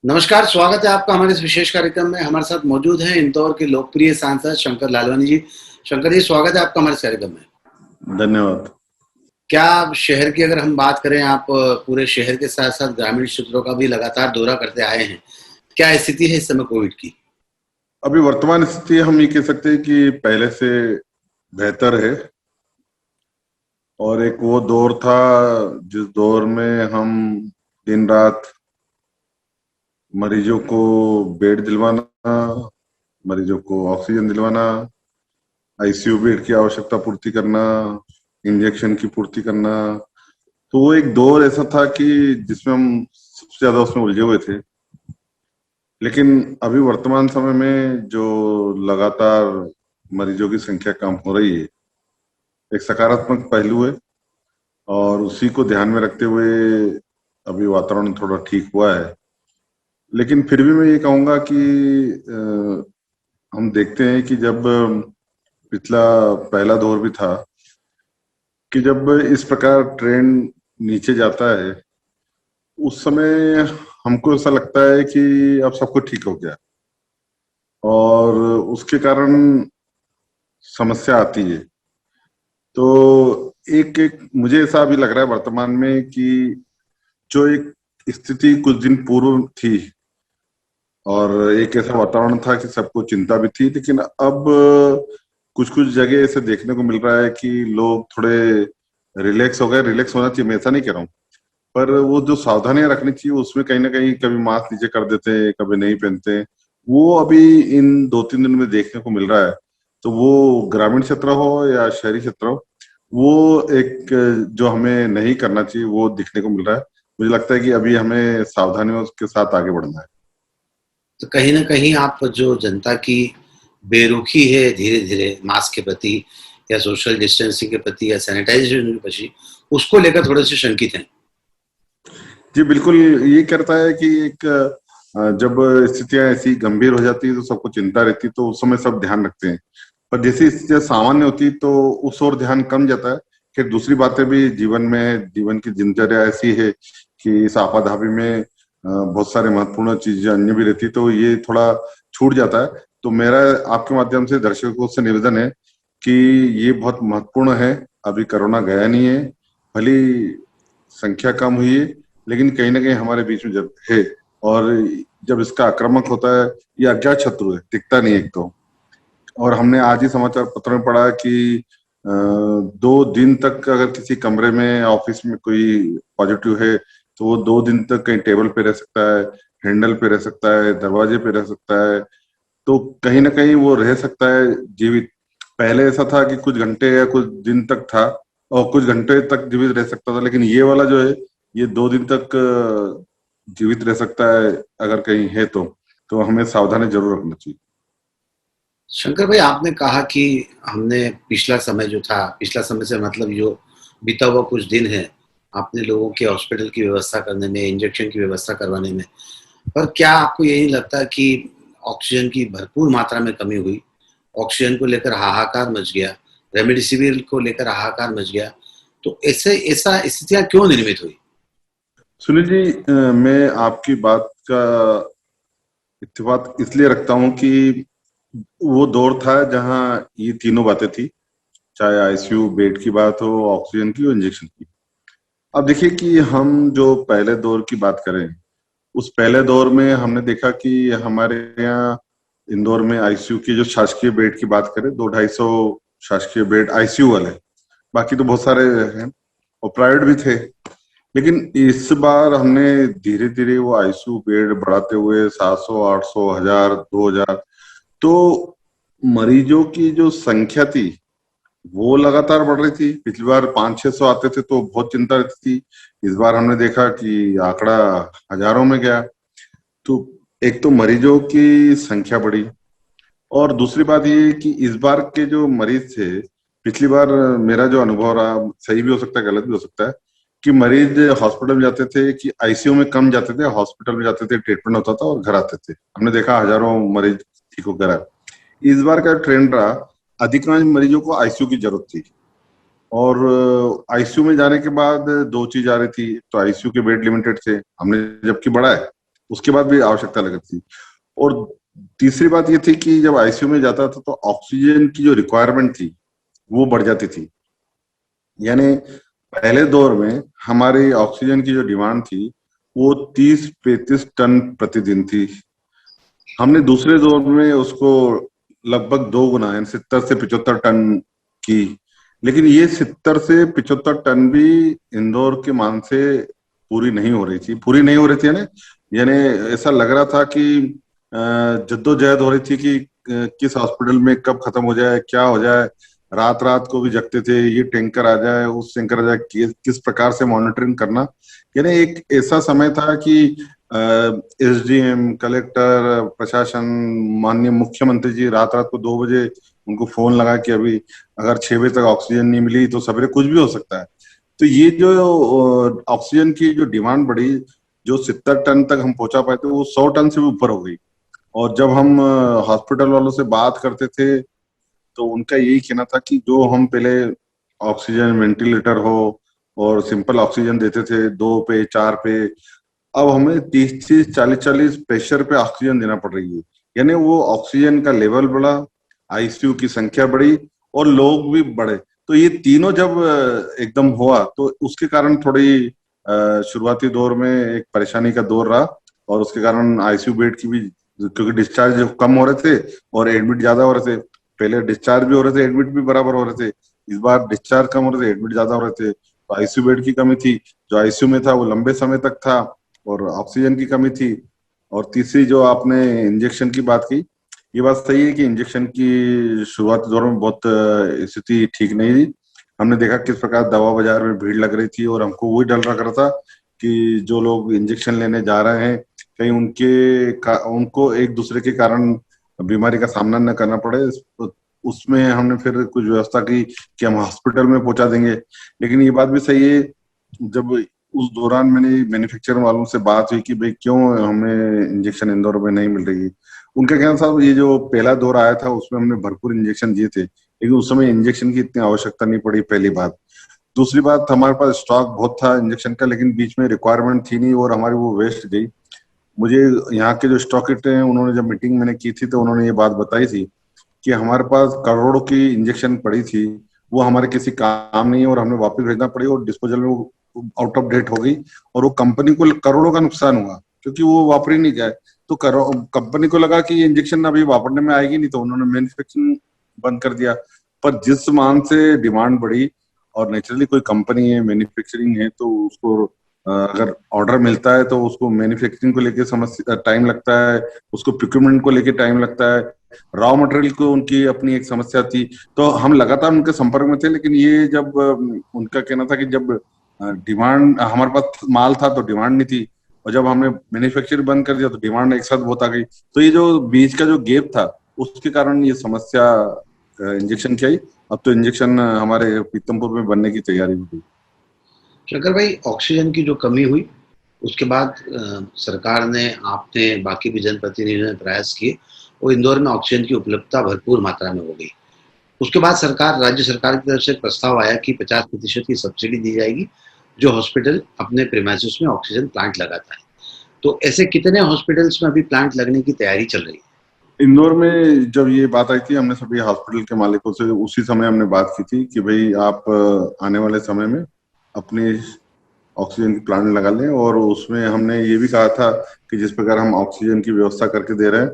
नमस्कार, स्वागत है आपका हमारे इस विशेष कार्यक्रम में। हमारे साथ मौजूद हैं इंदौर के लोकप्रिय सांसद शंकर लालवानी जी। शंकर जी, स्वागत है आपका हमारे इस कार्यक्रम में। धन्यवाद। क्या आप शहर की अगर हम बात करें, आप पूरे शहर के साथ-साथ ग्रामीण क्षेत्रों का भी लगातार दौरा करते आए हैं। क्या स्थिति है इस समय कोविड की? अभी वर्तमान स्थिति हम ये कह सकते हैं कि पहले से बेहतर है। और एक वो दौर था जिस दौर में हम दिन रात मरीजों को बेड दिलवाना, मरीजों को ऑक्सीजन दिलवाना, आईसीयू बेड की आवश्यकता पूर्ति करना, इंजेक्शन की पूर्ति करना। तो वो एक दौर ऐसा था कि जिसमें हम सबसे ज्यादा उसमें उलझे हुए थे। लेकिन अभी वर्तमान समय में जो लगातार मरीजों की संख्या कम हो रही है, एक सकारात्मक पहलू है। और उसी को ध्यान में रखते हुए अभी वातावरण थोड़ा ठीक हुआ है। लेकिन फिर भी मैं ये कहूंगा कि हम देखते हैं कि जब पिछला पहला दौर भी था कि जब इस प्रकार ट्रेंड नीचे जाता है, उस समय हमको ऐसा लगता है कि अब सब कुछ ठीक हो गया और उसके कारण समस्या आती है। तो एक एक मुझे ऐसा अभी लग रहा है वर्तमान में कि जो एक स्थिति कुछ दिन पूर्व थी और एक ऐसा वातावरण था कि सबको चिंता भी थी, लेकिन अब कुछ कुछ जगह ऐसे देखने को मिल रहा है कि लोग थोड़े रिलैक्स हो गए। रिलैक्स होना चाहिए, मैं ऐसा नहीं कह रहा हूँ, पर वो जो सावधानियां रखनी चाहिए उसमें कहीं ना कहीं कभी मास्क नीचे कर देते हैं, कभी नहीं पहनते हैं। वो अभी इन 2-3 दिन में देखने को मिल रहा है। तो वो ग्रामीण क्षेत्र हो या शहरी क्षेत्र हो, वो एक जो हमें नहीं करना चाहिए वो दिखने को मिल रहा है। मुझे लगता है कि अभी हमें सावधानियों के साथ आगे बढ़ना है। तो कहीं न कहीं आप जो जनता की बेरुखी है धीरे-धीरे मास्क के प्रति या सोशल डिस्टेंसिंग के प्रति या सैनिटाइजेशन के प्रति, उसको लेकर थोड़े-से शंकित हैं। जी बिल्कुल, ये करता है कि एक जब स्थितियां ऐसी गंभीर हो जाती है तो सबको चिंता रहती है, तो उस समय सब ध्यान रखते हैं। पर जैसी स्थितियां सामान्य होती है तो उस ओर ध्यान कम जाता है। फिर दूसरी बातें भी जीवन में, जीवन की दिनचर्या ऐसी है कि इस आपाधापी में बहुत सारे महत्वपूर्ण चीजें अन्य भी रहती है, तो ये थोड़ा छूट जाता है। तो मेरा आपके माध्यम से दर्शकों से निवेदन है कि ये बहुत महत्वपूर्ण है। अभी कोरोना गया नहीं है, भली संख्या कम हुई है, लेकिन कहीं ना कहीं हमारे बीच में जब है। और जब इसका आक्रामक होता है, ये अज्ञात शत्रु है, दिखता नहीं एक तो। और हमने आज ही समाचार पत्र में पढ़ा कि 2 दिन तक अगर किसी कमरे में, ऑफिस में कोई पॉजिटिव है तो वो 2 दिन तक कहीं टेबल पे रह सकता है, हैंडल पे रह सकता है, दरवाजे पे रह सकता है। तो कहीं ना कहीं वो रह सकता है जीवित। पहले ऐसा था कि कुछ घंटे या कुछ दिन तक था और कुछ घंटे तक जीवित रह सकता था, लेकिन ये वाला जो है ये 2 दिन तक जीवित रह सकता है अगर कहीं है तो हमें सावधानी जरूर रखना चाहिए। शंकर भाई, आपने कहा कि हमने पिछला समय जो था, पिछला समय से मतलब जो बीता हुआ कुछ दिन है, आपने लोगों के हॉस्पिटल की व्यवस्था करने में, इंजेक्शन की व्यवस्था करवाने में, पर क्या आपको यही लगता है कि ऑक्सीजन की भरपूर मात्रा में कमी हुई? ऑक्सीजन को लेकर हाहाकार मच गया, रेमडेसिविर को लेकर हाहाकार मच गया, तो ऐसे ऐसा स्थितियाँ क्यों निर्मित हुई? सुनील जी, मैं आपकी बात का इत्तेफाक इसलिए रखता हूँ कि वो दौर था जहाँ ये तीनों बातें थी, चाहे आईसीयू बेड की बात हो, ऑक्सीजन की और इंजेक्शन की। अब देखिए कि हम जो पहले दौर की बात करें, उस पहले दौर में हमने देखा कि हमारे यहाँ इंदौर में आईसीयू की जो शासकीय बेड की बात करें, 200-250 शासकीय बेड आईसीयू वाले, बाकी तो बहुत सारे हैं और प्राइवेट भी थे। लेकिन इस बार हमने धीरे धीरे वो आईसीयू बेड बढ़ाते हुए 700, 800, 1000, 2000, तो मरीजों की जो संख्या थी वो लगातार बढ़ रही थी। पिछली बार 500-600 आते थे तो बहुत चिंता रहती थी। इस बार हमने देखा कि आंकड़ा हजारों में गया। तो एक तो मरीजों की संख्या बढ़ी और दूसरी बात ये कि इस बार के जो मरीज थे, पिछली बार मेरा जो अनुभव रहा, सही भी हो सकता है गलत भी हो सकता है, कि मरीज हॉस्पिटल में जाते थे कि आईसीयू में कम जाते थे, हॉस्पिटल में जाते थे, ट्रीटमेंट होता था और घर आते थे। हमने देखा हजारों मरीज ठीक होकर आए। इस बार का ट्रेंड रहा, अधिकांश मरीजों को आईसीयू की जरूरत थी। और आईसीयू में जाने के बाद दो चीज आ रही थी, तो आईसीयू के बेड लिमिटेड थे, हमने जबकि बढ़ाए, उसके बाद भी आवश्यकता लगी थी। और तीसरी बात ये थी कि जब आईसीयू में जाता था तो ऑक्सीजन की जो रिक्वायरमेंट थी वो बढ़ जाती थी। यानी पहले दौर में हमारी ऑक्सीजन की जो डिमांड थी वो 30-35 टन प्रतिदिन थी। हमने दूसरे दौर में उसको लगभग 2 गुना यानी 70 से 75 टन की। लेकिन ये 70 से 75 टन भी इंदौर के मान से पूरी नहीं हो रही थी। पूरी नहीं हो रही थी यानी ऐसा लग रहा था कि जद्दोजहद हो रही थी कि किस हॉस्पिटल में कब खत्म हो जाए, क्या हो जाए। रात रात को भी जगते थे, ये टैंकर आ जाए, उस टैंकर आ जाए, किस प्रकार से मॉनिटरिंग करना। यानी एक ऐसा समय था कि एसडीएम, कलेक्टर, प्रशासन, माननीय मुख्यमंत्री जी रात रात को 2 बजे उनको फोन लगा कि अभी अगर 6 बजे तक ऑक्सीजन नहीं मिली तो सवेरे कुछ भी हो सकता है। तो ये जो ऑक्सीजन की जो डिमांड बढ़ी, जो 70 टन तक हम पहुंचा पाए थे, वो 100 टन से भी ऊपर हो गई। और जब हम हॉस्पिटल वालों से बात करते थे तो उनका यही कहना था कि जो हम पहले ऑक्सीजन वेंटिलेटर हो और सिंपल ऑक्सीजन देते थे 2 पे 4 पे, अब हमें 30-30, 40-40 प्रेशर पे ऑक्सीजन देना पड़ रही है। यानी वो ऑक्सीजन का लेवल बढ़ा, आईसीयू की संख्या बढ़ी और लोग भी बढ़े। तो ये तीनों जब एकदम हुआ तो उसके कारण थोड़ी शुरुआती दौर में एक परेशानी का दौर रहा। और उसके कारण आईसीयू बेड की भी, क्योंकि डिस्चार्ज कम हो रहे थे और एडमिट ज्यादा हो रहे थे। पहले डिस्चार्ज भी हो रहे थे, एडमिट भी बराबर हो रहे थे। इस बार डिस्चार्ज कम हो रहे थे, एडमिट ज्यादा हो रहे थे, तो आईसीयू बेड की कमी थी। जो आईसीयू में था वो लंबे समय तक था और ऑक्सीजन की कमी थी। और तीसरी जो आपने इंजेक्शन की बात की, ये बात सही है कि इंजेक्शन की शुरुआती दौर में बहुत स्थिति ठीक नहीं थी। हमने देखा किस प्रकार दवा बाजार में भीड़ लग रही थी और हमको वही डर लग रहा था कि जो लोग इंजेक्शन लेने जा रहे हैं कहीं उनको एक दूसरे के कारण बीमारी का सामना न करना पड़े। उसमें हमने फिर कुछ व्यवस्था की कि हम हॉस्पिटल में पहुंचा देंगे। लेकिन ये बात भी सही है, जब उस दौरान मैंने मैन्युफैक्चरर वालों से बात हुई कि भाई क्यों हमें इंजेक्शन इंदौर में नहीं मिल रही, उनका कहना था ये जो पहला दौर आया था उसमें हमने भरपूर इंजेक्शन दिए थे, लेकिन उस समय इंजेक्शन की इतनी आवश्यकता नहीं पड़ी, पहली बात। दूसरी बात, हमारे पास स्टॉक बहुत था इंजेक्शन का, लेकिन बीच में रिक्वायरमेंट थी नहीं और हमारी वो वेस्ट गई। मुझे यहाँ के जो स्टॉकिस्ट हैं उन्होंने, जब मीटिंग मैंने की थी तो उन्होंने ये बात बताई थी कि हमारे पास करोड़ों की इंजेक्शन पड़ी थी, वो हमारे किसी काम नहीं है और हमें वापस भेजना पड़ी और डिस्पोजल में वो आउट ऑफ डेट हो गई। और वो कंपनी को करोड़ों का नुकसान हुआ क्योंकि वो वापरी नहीं गए। तो कंपनी को लगा कि ये इंजेक्शन अभी वापरने में आएगी नहीं, तो उन्होंने मैन्युफैक्चरिंग बंद कर दिया। पर जिस मान से डिमांड बढ़ी, और नेचुरली कोई कंपनी है, मैन्युफैक्चरिंग है, तो उसको अगर ऑर्डर मिलता है तो उसको मैन्युफैक्चरिंग को लेके समस्या टाइम लगता है, उसको प्रोक्यूरमेंट को लेके टाइम लगता है, रॉ मटेरियल को उनकी अपनी एक समस्या थी। तो हम लगातार उनके संपर्क में थे, लेकिन ये जब उनका कहना था कि जब डिमांड, हमारे पास माल था तो डिमांड नहीं थी, और जब हमने मैन्युफैक्चरिंग बंद कर दिया तो डिमांड एक साथ बहुत आ गई। तो ये जो बीच का जो गैप था उसके कारण ये समस्या इंजेक्शन की आई। अब तो इंजेक्शन हमारे पीतमपुर में बनने की तैयारी में थी। शंकर भाई, ऑक्सीजन की जो कमी हुई उसके बाद सरकार ने, आपने, बाकी भी जनप्रतिनिधियों ने प्रयास किए और इंदौर में ऑक्सीजन की उपलब्धता भरपूर मात्रा में हो गई। उसके बाद राज्य सरकार की तरफ से प्रस्ताव आया कि 50% की सब्सिडी दी जाएगी जो हॉस्पिटल अपने प्रीमाइसेस में ऑक्सीजन प्लांट लगाता है। तो ऐसे कितने हॉस्पिटल्स में अभी प्लांट लगने की तैयारी चल रही है? इंदौर में जब ये बात आई थी, हमने सभी हॉस्पिटल के मालिकों से उसी समय हमने बात की थी कि भाई आप आने वाले समय में अपने ऑक्सीजन की प्लांट लगा लें। और उसमें हमने ये भी कहा था कि जिस प्रकार हम ऑक्सीजन की व्यवस्था करके दे रहे हैं,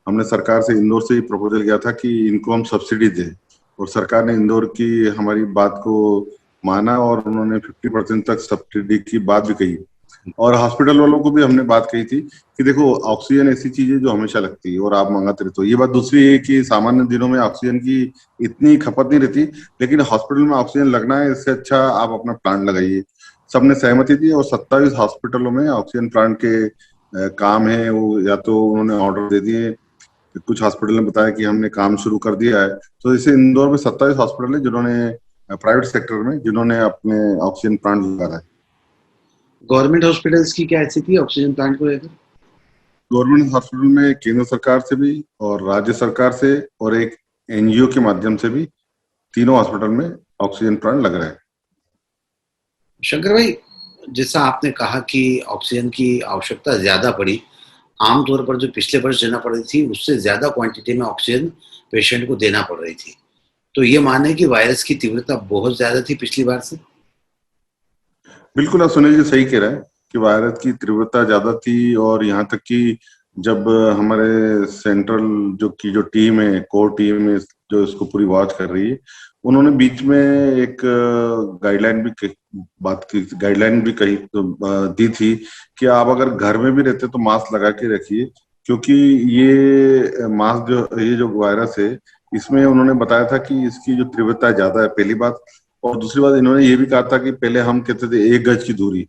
हमने सरकार से इंदौर से ही प्रपोजल किया था कि इनको हम सब्सिडी दें, और सरकार ने इंदौर की हमारी बात को माना और उन्होंने 50% तक सब्सिडी की बात भी कही। और हॉस्पिटल वालों को भी हमने बात कही थी कि देखो ऑक्सीजन ऐसी चीज है जो हमेशा लगती है और आप मंगाते रहते हो। ये बात दूसरी है कि सामान्य दिनों में ऑक्सीजन की इतनी खपत नहीं रहती, लेकिन हॉस्पिटल में ऑक्सीजन लगना है, इससे अच्छा आप अपना प्लांट लगाइए। सबने सहमति दी और 27 हॉस्पिटलों में ऑक्सीजन प्लांट के काम है वो, या तो उन्होंने ऑर्डर दे दिए, कुछ हॉस्पिटल ने बताया कि हमने काम शुरू कर दिया है। तो इसे इंदौर में 27 हॉस्पिटल है जिन्होंने प्राइवेट सेक्टर में जिन्होंने अपने ऑक्सीजन प्लांट लगा है। गवर्नमेंट हॉस्पिटल्स की क्या स्थिति है ऑक्सीजन प्लांट को लेकर? गवर्नमेंट हॉस्पिटल में केंद्र सरकार से भी और राज्य सरकार से और एक एनजीओ के माध्यम से भी तीनों हॉस्पिटल में ऑक्सीजन प्लांट लग रहा है। शंकर भाई, जैसा आपने कहा कि ऑक्सीजन की आवश्यकता ज्यादा पड़ी, आमतौर पर जो पिछले वर्ष देना पड़ रही थी उससे ज्यादा क्वांटिटी में ऑक्सीजन पेशेंट को देना पड़ रही थी। तो ये माने कि वायरस की तीव्रता बहुत ज्यादा थी पिछली बार से। बिल्कुल, आप सुनील जी सही कह रहे हैं कि वायरस की तीव्रता ज्यादा थी, और यहाँ तक कि जब हमारे सेंट्रल जो टीम है, कोर टीम है, जो इसको पूरी वॉच कर रही है, उन्होंने बीच में एक गाइडलाइन भी कही दी थी कि आप अगर घर में भी रहते तो मास्क लगा के रखिए, क्योंकि ये जो वायरस है, इसमें उन्होंने बताया था कि इसकी जो तीव्रता ज्यादा है, पहली बात। और दूसरी बात, इन्होंने ये भी कहा था कि पहले हम कहते थे 1 गज की दूरी,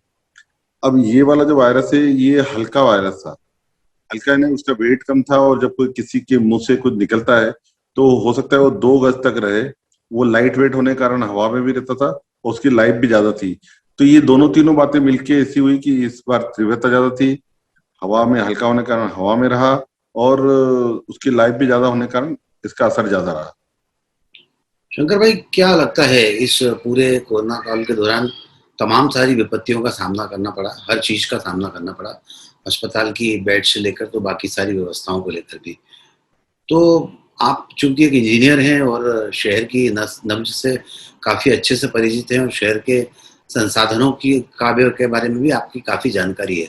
अब ये वाला जो वायरस है ये हल्का वायरस था। हल्का नहीं, उसका वेट कम था, और जब कोई किसी के मुंह से कुछ निकलता है तो हो सकता है वो 2 गज तक रहे। वो लाइट वेट होने के कारण हवा में भी रहता था, और उसकी लाइफ भी ज्यादा थी। तो ये दोनों तीनों बातें मिलके ऐसी हुई कि इस बार तीव्रता ज्यादा थी, हवा में हल्का होने के कारण हवा में रहा, और उसकी लाइफ भी ज्यादा होने के कारण इसका असर ज्यादा रहा। शंकर भाई, क्या लगता है इस पूरे कोरोना काल के दौरान तमाम सारी विपत्तियों का सामना करना पड़ा, हर चीज का सामना करना पड़ा, अस्पताल की बेड से लेकर तो बाकी सारी व्यवस्थाओं को लेकर भी। तो आप चूंकि एक इंजीनियर हैं और शहर की नब्ज से काफी अच्छे से परिचित हैं और शहर के संसाधनों की काव्य के बारे में भी आपकी काफी जानकारी है।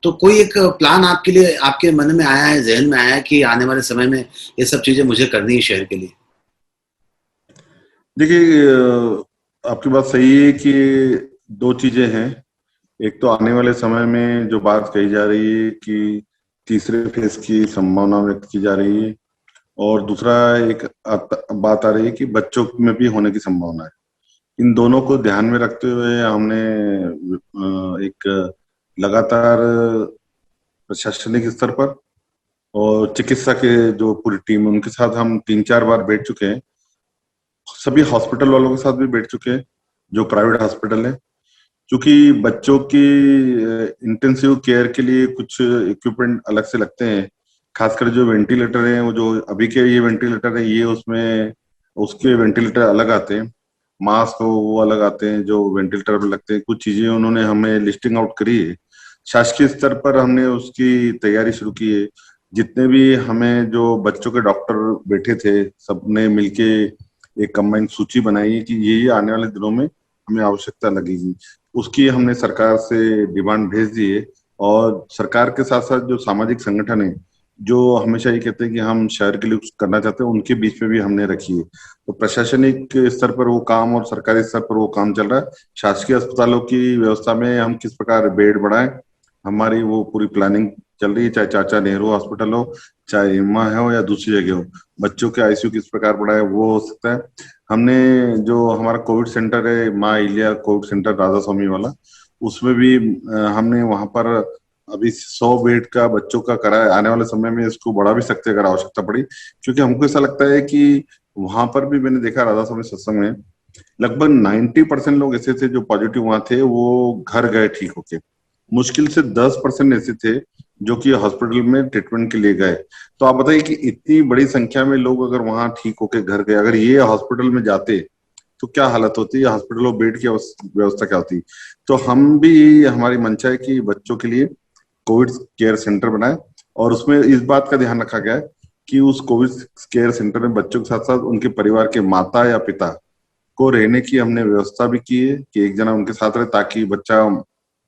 तो कोई एक प्लान आपके लिए आपके मन में आया है, जहन में आया है कि आने वाले समय में ये सब चीजें मुझे करनी है शहर के लिए? देखिए, आपकी बात सही है कि दो चीजें हैं। एक तो आने वाले समय में जो बात कही जा रही है कि तीसरे फेज की संभावना व्यक्त की जा रही है, और दूसरा बात आ रही है कि बच्चों में भी होने की संभावना है। इन दोनों को ध्यान में रखते हुए हमने एक लगातार प्रशासनिक स्तर पर और चिकित्सा के जो पूरी टीम, उनके साथ हम 3-4 बार बैठ चुके हैं। सभी हॉस्पिटल वालों के साथ भी बैठ चुके हैं, जो प्राइवेट हॉस्पिटल है, क्योंकि बच्चों की इंटेंसिव केयर के लिए कुछ इक्विपमेंट अलग से लगते हैं। खासकर जो वेंटिलेटर हैं, वो जो अभी के ये वेंटिलेटर है, ये उसमें उसके वेंटिलेटर अलग आते हैं। मास्क हो वो अलग आते हैं जो वेंटिलेटर पर लगते हैं। कुछ चीजें उन्होंने हमें लिस्टिंग आउट करी है। शासकीय स्तर पर हमने उसकी तैयारी शुरू की है। जितने भी हमें जो बच्चों के डॉक्टर बैठे थे, सबने मिलके एक कंबाइंड सूची बनाई है कि ये आने वाले दिनों में हमें आवश्यकता लगेगी। उसकी हमने सरकार से डिमांड भेज दी है, और सरकार के साथ साथ जो सामाजिक संगठन है, जो हमेशा ये कहते हैं कि हम शहर के लिए कुछ करना चाहते हैं, उनके बीच में भी हमने रखी है। तो प्रशासनिक स्तर पर वो काम और सरकारी स्तर पर वो काम चल रहा है। शासकीय अस्पतालों की व्यवस्था में हम किस प्रकार बेड बढ़ाएं, हमारी वो पूरी प्लानिंग चल रही है। चाहे चाचा नेहरू हॉस्पिटल हो, चाहे इम्मा हो, या दूसरी जगह हो। बच्चों के आईसीयू किस प्रकार बढ़ाए वो हो सकता है। हमने जो हमारा कोविड सेंटर है, माँ इलिया कोविड सेंटर राधा स्वामी वाला, उसमें भी हमने वहां पर अभी 100 बेड का बच्चों का करा है। आने वाले समय में इसको बढ़ा भी सकते हैं अगर आवश्यकता पड़ी, क्योंकि हमको ऐसा लगता है कि वहां पर भी, मैंने देखा राधा स्वामी सत्संग में, लगभग 90% लोग ऐसे थे जो पॉजिटिव वहां थे, वो घर गए ठीक होके। मुश्किल से 10% ऐसे थे जो कि हॉस्पिटल में ट्रीटमेंट के लिए गए। तो आप बताइए कि इतनी बड़ी संख्या में लोग अगर वहां ठीक होके घर गए, अगर ये हॉस्पिटल में जाते तो क्या हालत होती, हॉस्पिटल और बेड की व्यवस्था क्या होती। तो हम भी, हमारी मंशा है कि बच्चों के लिए कोविड केयर सेंटर बनाए, और उसमें इस बात का ध्यान रखा गया है कि उस कोविड केयर सेंटर में बच्चों के साथ साथ उनके परिवार के माता या पिता को रहने की हमने व्यवस्था भी की है, कि एक जना उनके साथ रहे, ताकि बच्चा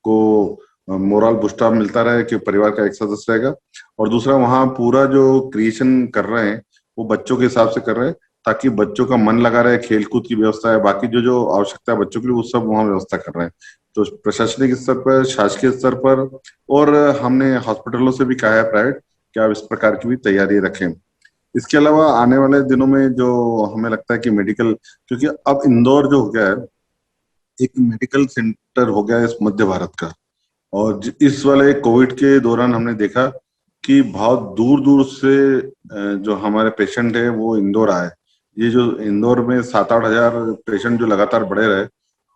को मोरल बूस्ट अप मिलता रहे कि परिवार का एक सदस्य रहेगा। और दूसरा, वहाँ पूरा जो क्रिएशन कर रहे हैं वो बच्चों के हिसाब से कर रहे हैं, ताकि बच्चों का मन लगा रहे। खेल कूद की व्यवस्था है, बाकी जो जो आवश्यकता है बच्चों के लिए, वो सब वहाँ व्यवस्था कर रहे हैं। तो प्रशासनिक स्तर पर, शासकीय स्तर पर, और हमने हॉस्पिटलों से भी कहा है प्राइवेट, कि आप इस प्रकार की भी तैयारी रखें। इसके अलावा आने वाले दिनों में जो हमें लगता है कि मेडिकल, क्योंकि अब इंदौर जो हो गया है, एक मेडिकल सेंटर हो गया है इस मध्य भारत का। और इस वाले कोविड के दौरान हमने देखा कि बहुत दूर दूर से जो हमारे पेशेंट है वो इंदौर आए। ये जो इंदौर में 7-8 हजार पेशेंट जो लगातार बढ़े रहे,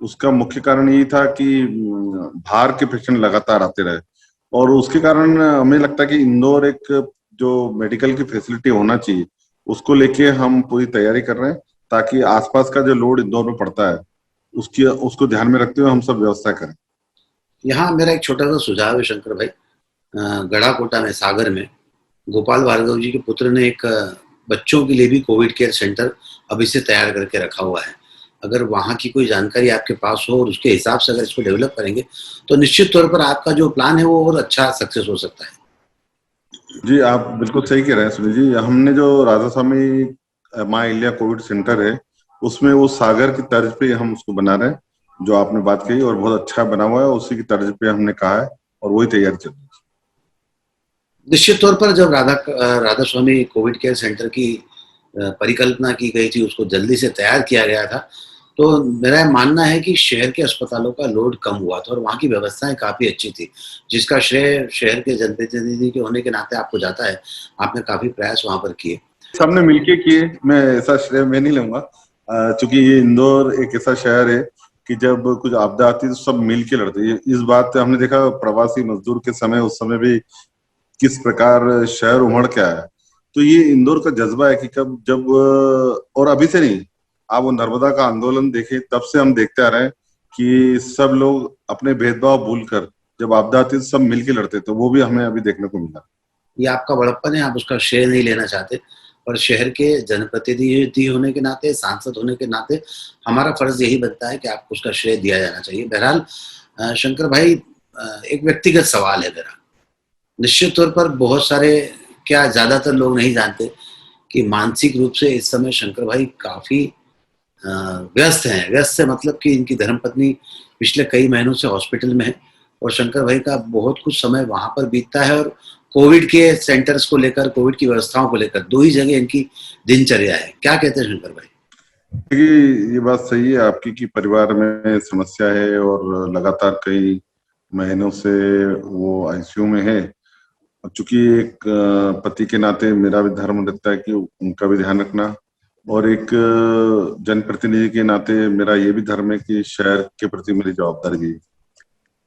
उसका मुख्य कारण यही था कि बाहर के पेशेंट लगातार आते रहे। और उसके कारण हमें लगता है कि इंदौर एक जो मेडिकल की फैसिलिटी होना चाहिए, उसको लेके हम पूरी तैयारी कर रहे हैं, ताकि आसपास का जो लोड इंदौर में पड़ता है उसकी उसको ध्यान में रखते हुए हम सब व्यवस्था करें। यहाँ मेरा एक छोटा सा सुझाव है शंकर भाई। गढ़ाकोटा में, सागर में गोपाल भार्गव जी के पुत्र ने एक बच्चों के लिए भी कोविड केयर सेंटर अभी से तैयार करके रखा हुआ है। अगर वहाँ की कोई जानकारी आपके पास हो और उसके हिसाब से अगर इसको डेवलप करेंगे तो निश्चित तौर पर आपका जो प्लान है वो और अच्छा सक्सेस हो सकता है। जी, आप बिल्कुल सही कह रहे हैं सुनील जी। हमने जो राधा स्वामी माँ अहिल्या कोविड सेंटर है, उसमें वो सागर की तर्ज पे हम उसको बना रहे हैं, जो आपने बात कही, और बहुत अच्छा बना हुआ है। उसी की तर्ज पे हमने कहा है और वही तैयारी चल रही है। निश्चित तौर पर जब राधा स्वामी कोविड केयर सेंटर की परिकल्पना की गई थी, उसको जल्दी से तैयार किया गया था, तो मेरा मानना है कि शहर के अस्पतालों का लोड कम हुआ था और वहाँ की व्यवस्थाएं काफ़ी अच्छी थी, जिसका श्रेय शहर के जनप्रतिनिधि के होने के नाते आपको जाता है। आपने काफ़ी प्रयास वहाँ पर किए। सबने मिलके किए, मैं ऐसा श्रेय मैं नहीं लूंगा, क्योंकि ये इंदौर एक ऐसा शहर है कि जब कुछ आपदा आती है तो सब मिल के लड़ते हैं। इस बात हमने देखा प्रवासी मजदूर के समय, उस समय भी किस प्रकार शहर उमड़ के आया। तो ये इंदौर का जज्बा है कि कब जब, और अभी से नहीं, आप वो नर्मदा का आंदोलन देखें, तब से हम देखते आ रहे हैं कि सब लोग अपने भेदभाव भूलकर जब आपदा आती है तो सब मिलके लड़ते, तो वो भी हमें अभी देखने को मिला। ये आपका बड़प्पन है, आप उसका श्रेय नहीं लेना चाहते, पर शहर के जनप्रतिनिधि होने के नाते, सांसद होने के नाते हमारा फर्ज यही बनता है कि आपको उसका श्रेय दिया जाना चाहिए। बहरहाल शंकर भाई, एक व्यक्तिगत सवाल है मेरा। निश्चित तौर पर बहुत सारे, क्या ज़्यादातर लोग नहीं जानते कि मानसिक रूप से इस समय शंकर भाई काफ़ी व्यस्त हैं। व्यस्त से मतलब कि इनकी धर्मपत्नी पिछले कई महीनों से हॉस्पिटल में है और शंकर भाई का बहुत कुछ समय वहाँ पर बीतता है और कोविड के सेंटर्स को लेकर, कोविड की व्यवस्थाओं को लेकर 2 ही जगह इनकी दिनचर्या है। क्या कहते हैं शंकर भाई? देखिए, ये बात सही है आपकी कि परिवार में समस्या है और लगातार कई महीनों से वो आईसीयू में है। और चूंकि एक पति के नाते मेरा भी धर्म रहता है कि उनका भी ध्यान रखना, और एक जनप्रतिनिधि के नाते मेरा ये भी धर्म है कि शहर के प्रति मेरी जवाबदारी भी है।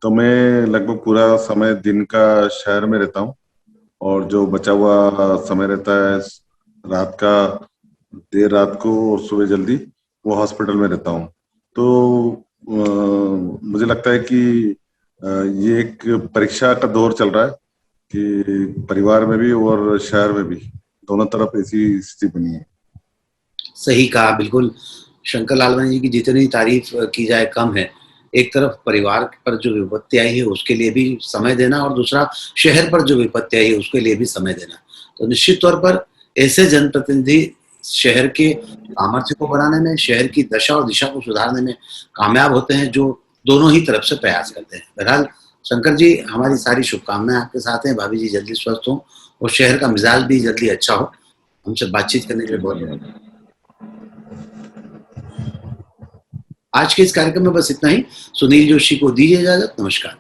तो मैं लगभग पूरा समय दिन का शहर में रहता हूँ, और जो बचा हुआ समय रहता है रात का, देर रात को और सुबह जल्दी, वो हॉस्पिटल में रहता हूँ। तो मुझे लगता है कि ये एक परीक्षा का दौर चल रहा है कि परिवार में भी और शहर में भी दोनों तरफ ऐसी स्थिति बनी है। सही कहा, बिल्कुल। शंकर लालवानी जी की जितनी तारीफ की जाए कम है। एक तरफ परिवार पर जो विपत्ति आई है उसके लिए भी समय देना और दूसरा शहर पर जो विपत्ति आई है उसके लिए भी समय देना। तो निश्चित तौर पर ऐसे जनप्रतिनिधि शहर के सामर्थ्य को बढ़ाने में, शहर की दशा और दिशा को सुधारने में कामयाब होते हैं, जो दोनों ही तरफ से प्रयास करते हैं। बहरहाल शंकर जी, हमारी सारी शुभकामनाएं आपके साथ हैं। भाभी जी जल्दी स्वस्थ हों और शहर का मिजाज भी जल्दी अच्छा हो। हमसे बातचीत करने के लिए बहुत-बहुत आज के इस कार्यक्रम में बस इतना ही। सुनील जोशी को दीजिए इजाजत। नमस्कार।